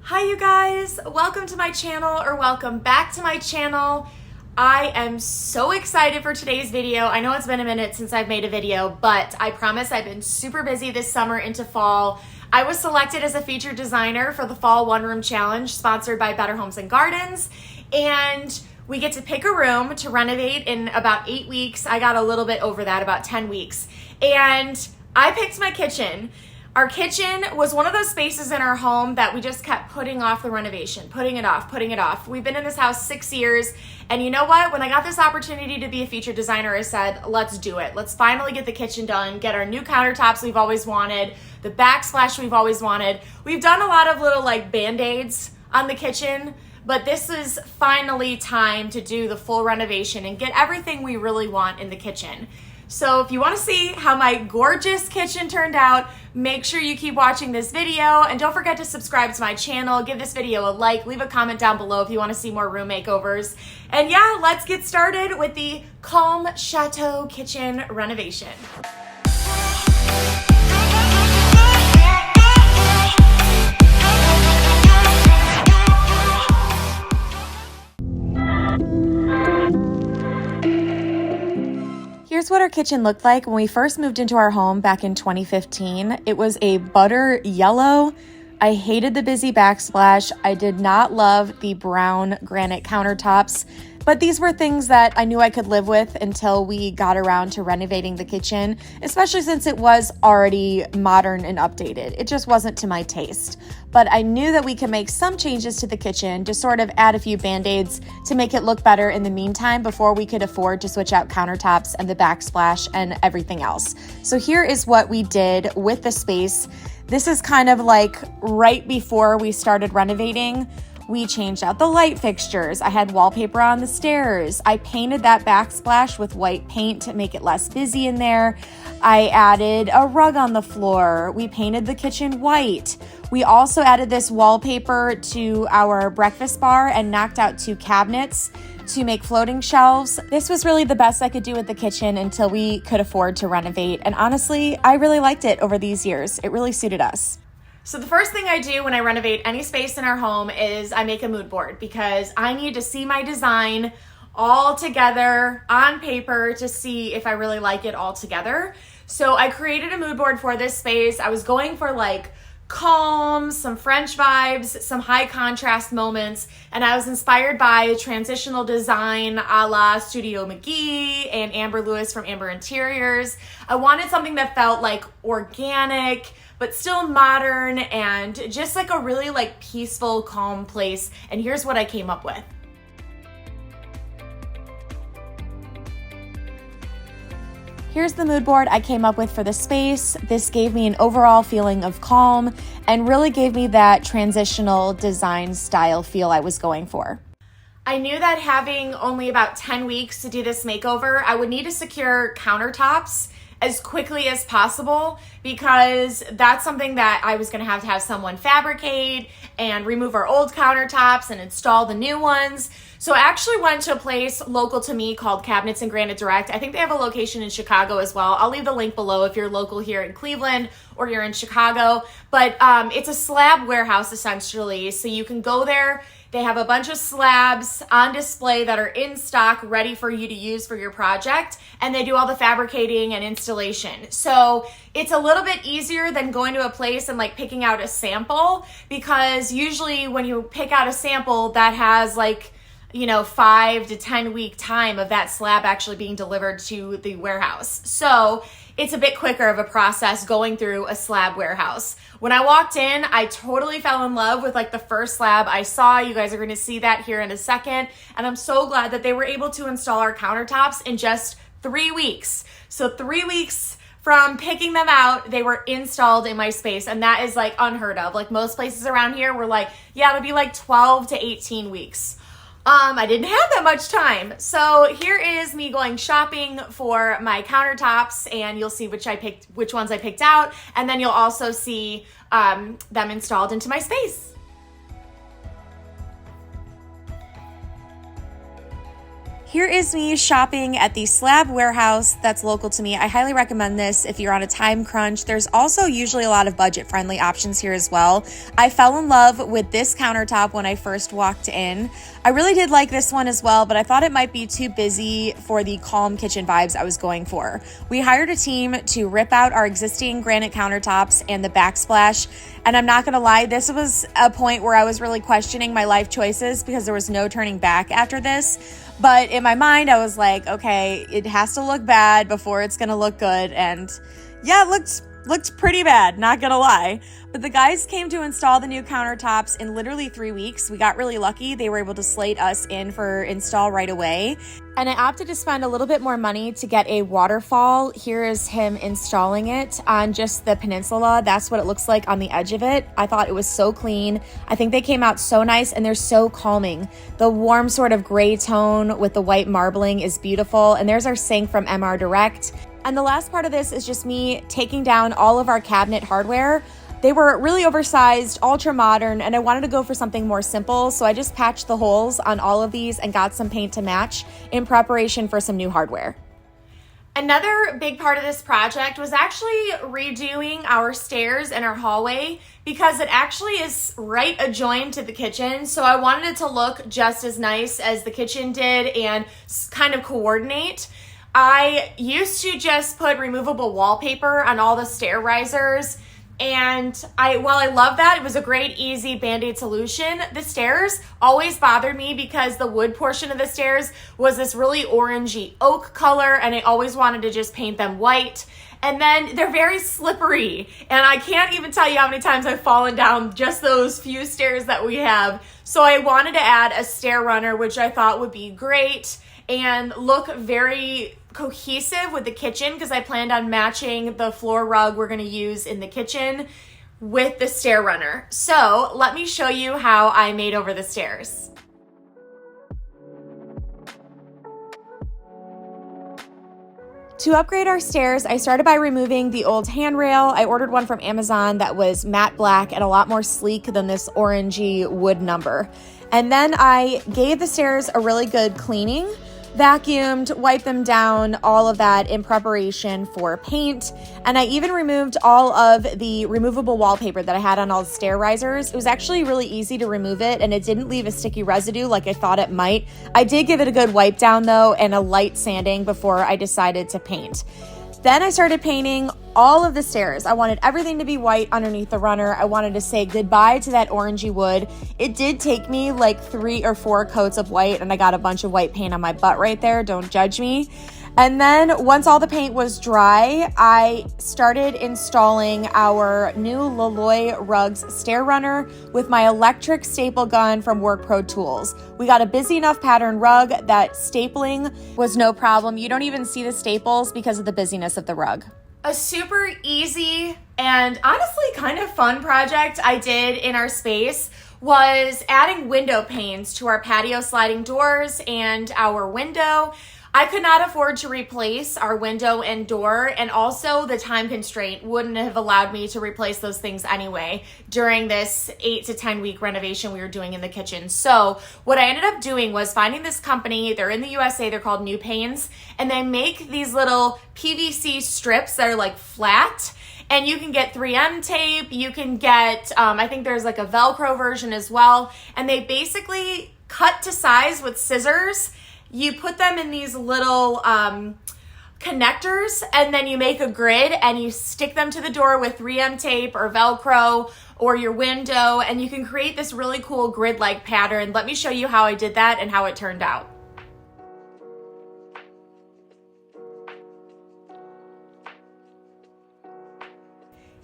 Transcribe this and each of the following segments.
Hi you guys, welcome to my channel or welcome back to my channel. I am so excited for today's video. I know it's been a minute since I've made a video, but I promise I've been super busy this summer into fall. I was selected as a featured designer for the Fall One Room Challenge sponsored by Better Homes and Gardens, and we get to pick a room to renovate in about 8 weeks. I got a little bit over that, about 10 weeks, and I picked my kitchen. Our kitchen was one of those spaces in our home that we just kept putting off the renovation, putting it off. We've been in this house 6 years, and you know what? When I got this opportunity to be a featured designer, I said, let's do it. Let's finally get the kitchen done, get our new countertops we've always wanted, the backsplash we've always wanted. We've done a lot of little like Band-Aids on the kitchen, but this is finally time to do the full renovation and get everything we really want in the kitchen. So if you want to see how my gorgeous kitchen turned out, make sure you keep watching this video, and don't forget to subscribe to my channel, give this video a like, leave a comment down below if you want to see more room makeovers. And yeah, let's get started with the Calm Chateau kitchen renovation. Here's what our kitchen looked like when we first moved into our home back in 2015. It was a butter yellow. I hated the busy backsplash. I did not love the brown granite countertops, but these were things that I knew I could live with until we got around to renovating the kitchen, especially since it was already modern and updated. It just wasn't to my taste. But I knew that we could make some changes to the kitchen to sort of add a few Band-Aids to make it look better in the meantime before we could afford to switch out countertops and the backsplash and everything else. So here is what we did with the space. This is kind of like right before we started renovating. We changed out the light fixtures. I had wallpaper on the stairs. I painted that backsplash with white paint to make it less busy in there. I added a rug on the floor. We painted the kitchen white. We also added this wallpaper to our breakfast bar and knocked out 2 cabinets to make floating shelves. This was really the best I could do with the kitchen until we could afford to renovate. And honestly, I really liked it over these years. It really suited us. So the first thing I do when I renovate any space in our home is I make a mood board, because I need to see my design all together on paper to see if I really like it all together. So I created a mood board for this space. I was going for like calm, some French vibes, some high contrast moments, and I was inspired by transitional design a la Studio McGee and Amber Lewis from Amber Interiors. I wanted something that felt like organic, but still modern and just like a really like peaceful, calm place. And here's what I came up with. Here's the mood board I came up with for the space. This gave me an overall feeling of calm and really gave me that transitional design style feel I was going for. I knew that having only about 10 weeks to do this makeover, I would need to secure countertops as quickly as possible, because that's something that I was gonna have someone fabricate and remove our old countertops and install the new ones. So I actually went to a place local to me called Cabinets and Granite Direct. I think they have a location in Chicago as well. I'll leave the link below if you're local here in Cleveland or you're in Chicago. But it's a slab warehouse essentially. So you can go there. They have a bunch of slabs on display that are in stock, ready for you to use for your project, and they do all the fabricating and installation. So it's a little bit easier than going to a place and like picking out a sample, because usually when you pick out a sample, that has like, 5 to 10 week time of that slab actually being delivered to the warehouse. So it's a bit quicker of a process going through a slab warehouse. When I walked in, I totally fell in love with like the first slab I saw. You guys are going to see that here in a second. And I'm so glad that they were able to install our countertops in just 3 weeks. So 3 weeks from picking them out, they were installed in my space. And that is like unheard of. Like most places around here were like, yeah, it'll be like 12 to 18 weeks. I didn't have that much time. So here is me going shopping for my countertops, and you'll see which ones I picked out. And then you'll also see them installed into my space. Here is me shopping at the Slab Warehouse that's local to me. I highly recommend this if you're on a time crunch. There's also usually a lot of budget-friendly options here as well. I fell in love with this countertop when I first walked in. I really did like this one as well, but I thought it might be too busy for the calm kitchen vibes I was going for. We hired a team to rip out our existing granite countertops and the backsplash, and I'm not gonna lie, this was a point where I was really questioning my life choices because there was no turning back after this. But in my mind, I was like, okay, it has to look bad before it's gonna look good. And yeah, it looked pretty bad, not gonna lie. But the guys came to install the new countertops in literally 3 weeks. We got really lucky. They were able to slate us in for install right away. And I opted to spend a little bit more money to get a waterfall. Here is him installing it on just the peninsula. That's what it looks like on the edge of it. I thought it was so clean. I think they came out so nice and they're so calming. The warm sort of gray tone with the white marbling is beautiful. And there's our sink from MR Direct. And the last part of this is just me taking down all of our cabinet hardware. They were really oversized, ultra modern, and I wanted to go for something more simple, so I just patched the holes on all of these and got some paint to match in preparation for some new hardware. Another big part of this project was actually redoing our stairs and our hallway because it actually is right adjoined to the kitchen, so I wanted it to look just as nice as the kitchen did and kind of coordinate. I used to just put removable wallpaper on all the stair risers, and while I love that, it was a great, easy Band-Aid solution. The stairs always bothered me because the wood portion of the stairs was this really orangey oak color, and I always wanted to just paint them white. And then they're very slippery, and I can't even tell you how many times I've fallen down just those few stairs that we have. So I wanted to add a stair runner, which I thought would be great and look very cohesive with the kitchen because I planned on matching the floor rug we're going to use in the kitchen with the stair runner. So let me show you how I made over the stairs. To upgrade our stairs, I started by removing the old handrail. I ordered one from Amazon that was matte black and a lot more sleek than this orangey wood number. And then I gave the stairs a really good cleaning, vacuumed, wiped them down, all of that in preparation for paint. And I even removed all of the removable wallpaper that I had on all the stair risers. It was actually really easy to remove it, and it didn't leave a sticky residue like I thought it might. I did give it a good wipe down though, and a light sanding before I decided to paint. Then I started painting all of the stairs. I wanted everything to be white underneath the runner. I wanted to say goodbye to that orangey wood. It did take me like 3 or 4 coats of white, and I got a bunch of white paint on my butt right there. Don't judge me. And then once all the paint was dry, I started installing our new Laloy Rugs stair runner with my electric staple gun from WORKPRO tools. We got a busy enough pattern rug that stapling was no problem. You don't even see the staples because of the busyness of the rug. A super easy and honestly kind of fun project I did in our space was adding window panes to our patio sliding doors and our window. I could not afford to replace our window and door, and also the time constraint wouldn't have allowed me to replace those things anyway during this 8 to 10 week renovation we were doing in the kitchen. So what I ended up doing was finding this company. They're in the USA. They're called New Panes, and they make these little PVC strips that are like flat. And you can get 3M tape. You can get, I think there's like a Velcro version as well. And they basically cut to size with scissors. You put them in these little connectors, and then you make a grid and you stick them to the door with 3M tape or Velcro or your window, and you can create this really cool grid-like pattern. Let me show you how I did that and how it turned out.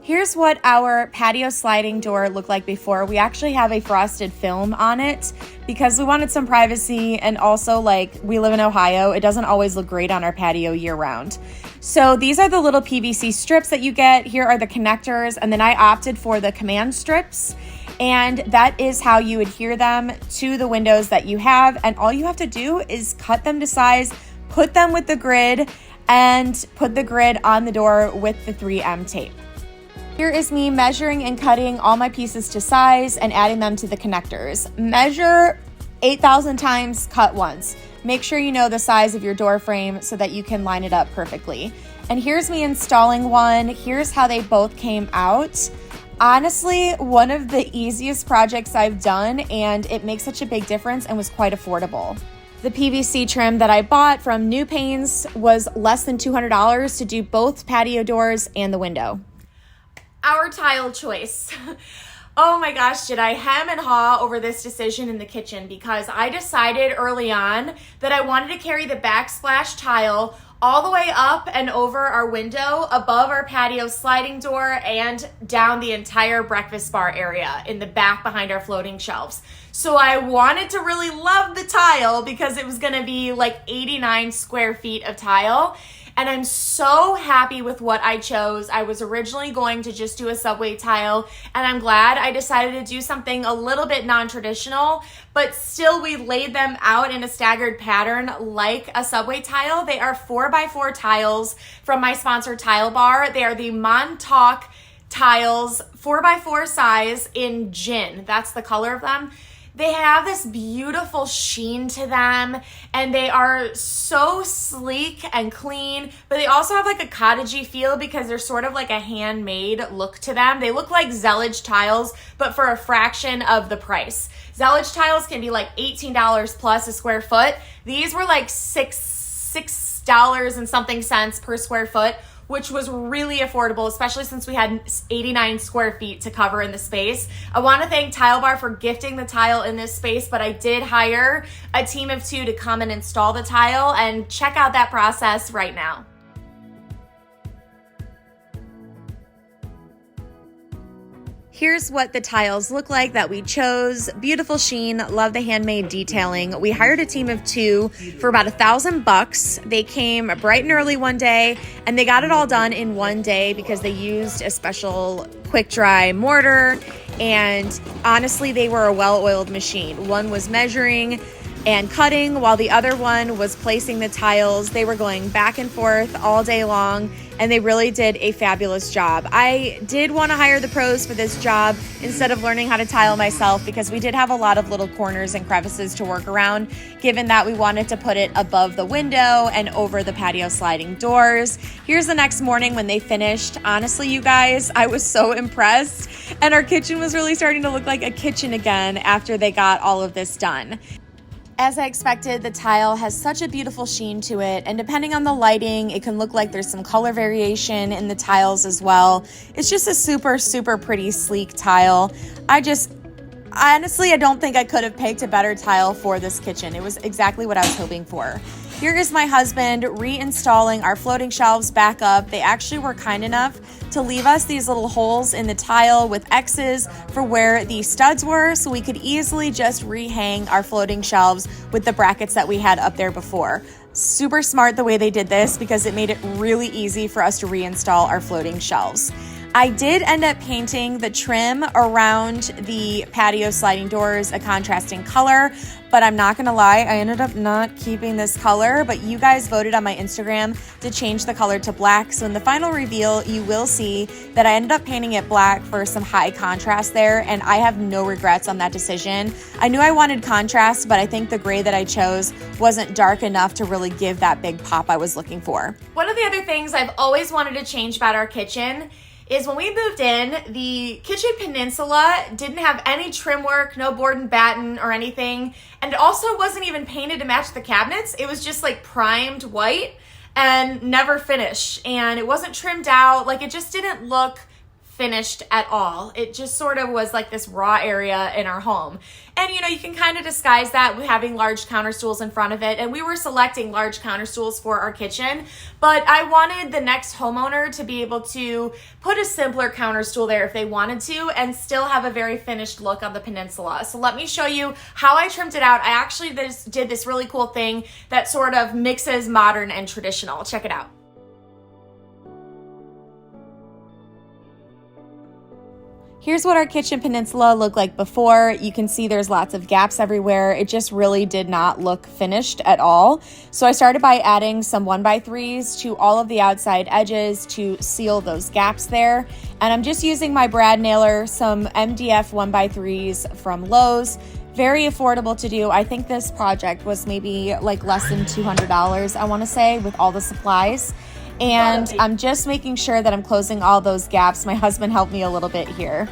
Here's what our patio sliding door looked like before. We actually have a frosted film on it because we wanted some privacy, and also, like, we live in Ohio. It doesn't always look great on our patio year round. So these are the little PVC strips that you get. Here are the connectors, and then I opted for the command strips, and that is how you adhere them to the windows that you have. And all you have to do is cut them to size, put them with the grid, and put the grid on the door with the 3M tape. Here is me measuring and cutting all my pieces to size and adding them to the connectors. Measure 8,000 times, cut once. Make sure you know the size of your door frame so that you can line it up perfectly. And here's me installing one. Here's how they both came out. Honestly, one of the easiest projects I've done, and it makes such a big difference and was quite affordable. The PVC trim that I bought from New Paints was less than $200 to do both patio doors and the window. Our tile choice. Oh my gosh, did I hem and haw over this decision in the kitchen, because I decided early on that I wanted to carry the backsplash tile all the way up and over our window, above our patio sliding door, and down the entire breakfast bar area in the back behind our floating shelves. So I wanted to really love the tile because it was gonna be like 89 square feet of tile. And I'm so happy with what I chose. I was originally going to just do a subway tile, and I'm glad I decided to do something a little bit non-traditional, but still we laid them out in a staggered pattern like a subway tile. They are 4x4 tiles from my sponsor Tile Bar. They are the Montauk tiles, 4x4 size in gin. That's the color of them. They have this beautiful sheen to them, and they are so sleek and clean, but they also have like a cottagey feel because they're sort of like a handmade look to them. They look like Zellage tiles, but for a fraction of the price. Zellage tiles can be like $18 plus a square foot. These were like $6 and something cents per square foot, which was really affordable, especially since we had 89 square feet to cover in the space. I want to thank Tile Bar for gifting the tile in this space, but I did hire a team of 2 to come and install the tile, and check out that process right now. Here's what the tiles look like that we chose. Beautiful sheen, love the handmade detailing. We hired a team of 2 for about $1,000. They came bright and early one day, and they got it all done in one day because they used a special quick dry mortar, and honestly, they were a well-oiled machine. One was measuring and cutting while the other one was placing the tiles. They were going back and forth all day long, and they really did a fabulous job. I did want to hire the pros for this job instead of learning how to tile myself, because we did have a lot of little corners and crevices to work around, given that we wanted to put it above the window and over the patio sliding doors. Here's the next morning when they finished. Honestly, you guys, I was so impressed, and our kitchen was really starting to look like a kitchen again after they got all of this done. As I expected, the tile has such a beautiful sheen to it, and depending on the lighting, it can look like there's some color variation in the tiles as well. It's just a super, super pretty, sleek tile. Honestly, I don't think I could have picked a better tile for this kitchen. It was exactly what I was hoping for. Here is my husband reinstalling our floating shelves back up. They actually were kind enough to leave us these little holes in the tile with X's for where the studs were, so we could easily just rehang our floating shelves with the brackets that we had up there before. Super smart the way they did this, because it made it really easy for us to reinstall our floating shelves. I did end up painting the trim around the patio sliding doors a contrasting color, but I'm not gonna lie, I ended up not keeping this color, but you guys voted on my Instagram to change the color to black. So in the final reveal, you will see that I ended up painting it black for some high contrast there, and I have no regrets on that decision. I knew I wanted contrast, but I think the gray that I chose wasn't dark enough to really give that big pop I was looking for. One of the other things I've always wanted to change about our kitchen is when we moved in, the kitchen peninsula didn't have any trim work, no board and batten or anything, and it also wasn't even painted to match the cabinets. It was just like primed white and never finished, and it wasn't trimmed out. Like, it just didn't look finished at all. It just sort of was like this raw area in our home. And you know, you can kind of disguise that with having large counter stools in front of it. And we were selecting large counter stools for our kitchen, but I wanted the next homeowner to be able to put a simpler counter stool there if they wanted to, and still have a very finished look on the peninsula. So let me show you how I trimmed it out. I actually did this really cool thing that sort of mixes modern and traditional. Check it out. Here's what our kitchen peninsula looked like before. You can see there's lots of gaps everywhere. It just really did not look finished at all. So I started by adding some 1x3s to all of the outside edges to seal those gaps there. And I'm just using my brad nailer, some MDF 1x3s from Lowe's. Very affordable to do. I think this project was maybe like less than $200, I want to say, with all the supplies. And I'm just making sure that I'm closing all those gaps. My husband helped me a little bit here.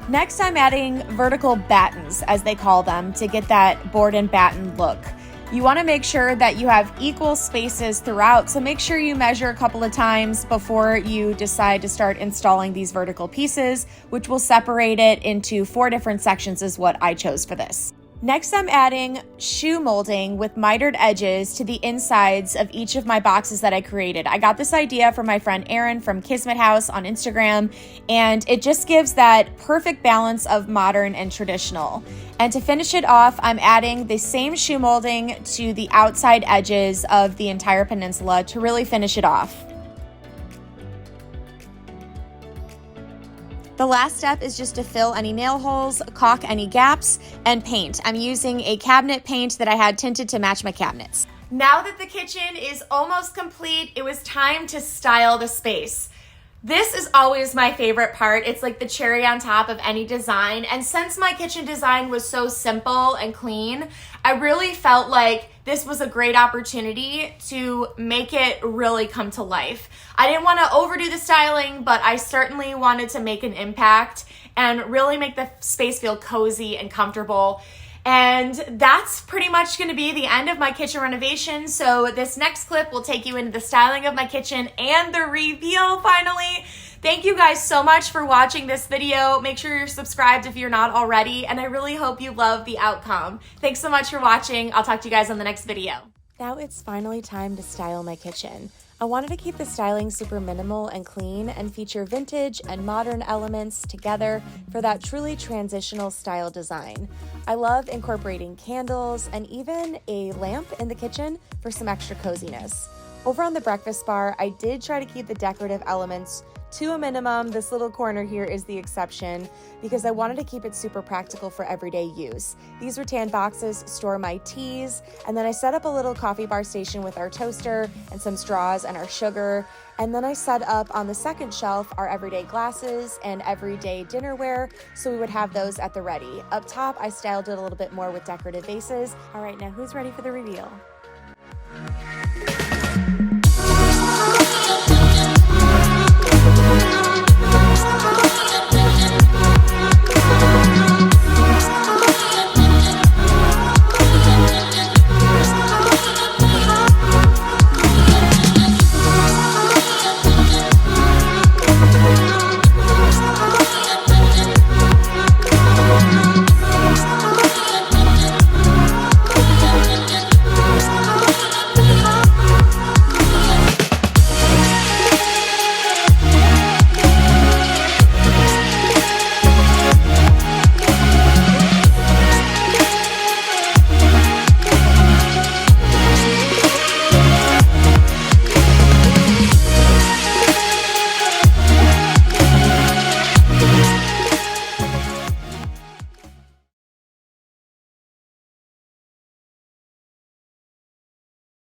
Next, I'm adding vertical battens, as they call them, to get that board and batten look. You want to make sure that you have equal spaces throughout, so make sure you measure a couple of times before you decide to start installing these vertical pieces, which will separate it into 4 different sections is what I chose for this. Next, I'm adding shoe molding with mitered edges to the insides of each of my boxes that I created. I got this idea from my friend Erin from Kismet House on Instagram, and it just gives that perfect balance of modern and traditional. And to finish it off, I'm adding the same shoe molding to the outside edges of the entire peninsula to really finish it off. The last step is just to fill any nail holes, caulk any gaps, and paint. I'm using a cabinet paint that I had tinted to match my cabinets. Now that the kitchen is almost complete, it was time to style the space. This is always my favorite part. It's like the cherry on top of any design. And since my kitchen design was so simple and clean, I really felt like this was a great opportunity to make it really come to life. I didn't want to overdo the styling, but I certainly wanted to make an impact and really make the space feel cozy and comfortable. And that's pretty much going to be the end of my kitchen renovation. So this next clip will take you into the styling of my kitchen and the reveal finally. Thank you guys so much for watching this video. Make sure you're subscribed if you're not already, and I really hope you love the outcome. Thanks so much for watching. I'll talk to you guys on the next video. Now it's finally time to style my kitchen. I wanted to keep the styling super minimal and clean and feature vintage and modern elements together for that truly transitional style design. I love incorporating candles and even a lamp in the kitchen for some extra coziness. Over on the breakfast bar, I did try to keep the decorative elements to a minimum. This little corner here is the exception because I wanted to keep it super practical for everyday use. These rattan boxes store my teas, and then I set up a little coffee bar station with our toaster and some straws and our sugar. And then I set up on the second shelf our everyday glasses and everyday dinnerware, so we would have those at the ready. Up top, I styled it a little bit more with decorative vases. All right, now who's ready for the reveal?